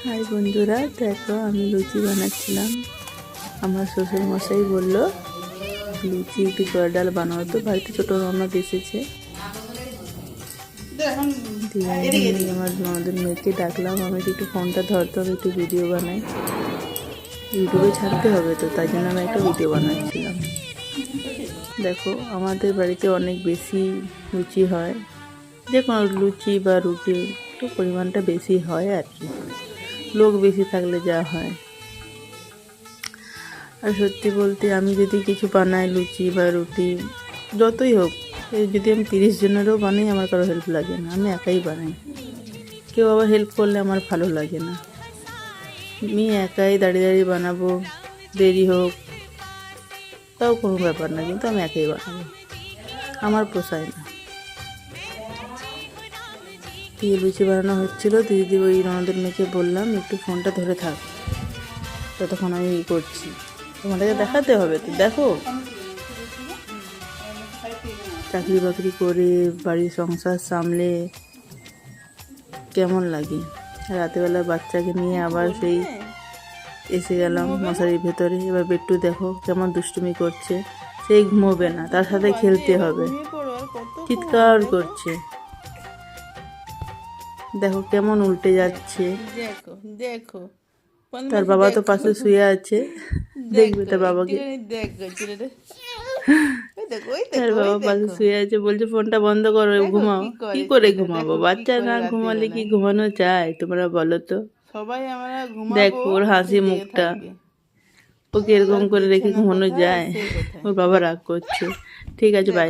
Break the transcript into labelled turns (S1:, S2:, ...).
S1: High বন্ধুরা, দেখো আমি লুচি বানাচ্ছিলাম। আমার শ্বশুর মশাই বললো লুচি একটু ছোলা ডাল বানাও, তো বাড়িতে ছোটো ননদ এসেছে। দিয়ে আমার ননদের মেয়েকে ডাকলাম, আমি একটু ফোনটা ধরতে হবে, একটু ভিডিও বানাই, ইউটিউবে ছাড়তে হবে, তো তাই জন্য আমি একটা ভিডিও বানাচ্ছিলাম। দেখো আমাদের বাড়িতে অনেক বেশি লুচি হয়, যে কোনো লুচি বা রুটি একটু পরিমাণটা বেশি হয় আর কি, লোক বেশি থাকলে যা হয়। আর সত্যি বলতে আমি যদি কিছু বানাই লুচি বা রুটি যতই হোক, যদি আমি 30 জনেরও বানাই আমার কারো হেল্প লাগে না, আমি একাই বানাই। কেউ আবার হেল্প করলে আমার ভালো লাগে না। আমি একাই দাঁড়িয়ে দাঁড়িয়ে বানাবো, দেরি হোক তাও কোনো ব্যাপার না, কিন্তু আমি একাই বানাবো, আমার পোষায় না। দিয়ে লুচি বানানো হচ্ছিলো, দিদি ওই ননদের মেয়েকে বললাম একটু ফোনটা ধরে থাক, ততক্ষণ আমি করছি, তোমাদেরকে দেখাতে হবে তো। দেখো চাকরি বাকরি করে বাড়ির সংসার সামলে কেমন লাগে, রাতেবেলা বাচ্চাকে নিয়ে আবার সেই এসে গেলাম মশারির ভেতরে। এবার বেট্টু দেখো কেমন দুষ্টুমি করছে, সেই ঘুমোবে না, তার সাথে খেলতে হবে, চিৎকার করছে। দেখো কেমন উল্টে যাচ্ছে,
S2: দেখো দেখো
S1: তার বাবা তো পাশে শুয়ে আছে, দেখবে তার বাবাকে। তার বাবা পাশে শুয়ে আছে, বলছে ফোনটা বন্ধ করো, ঘুমাও। কি করে ঘুমাবো? বাচ্চা না ঘুমালে কি ঘুমানো যায় তোমরা বলো তো?
S2: সবাই আমরা ঘুমাবো,
S1: দেখো ওর হাসি মুখটা, ওকে এরকম করে রেখে ঘুমানো যায়? ওর বাবা রাগ করছে। ঠিক আছে, বাই।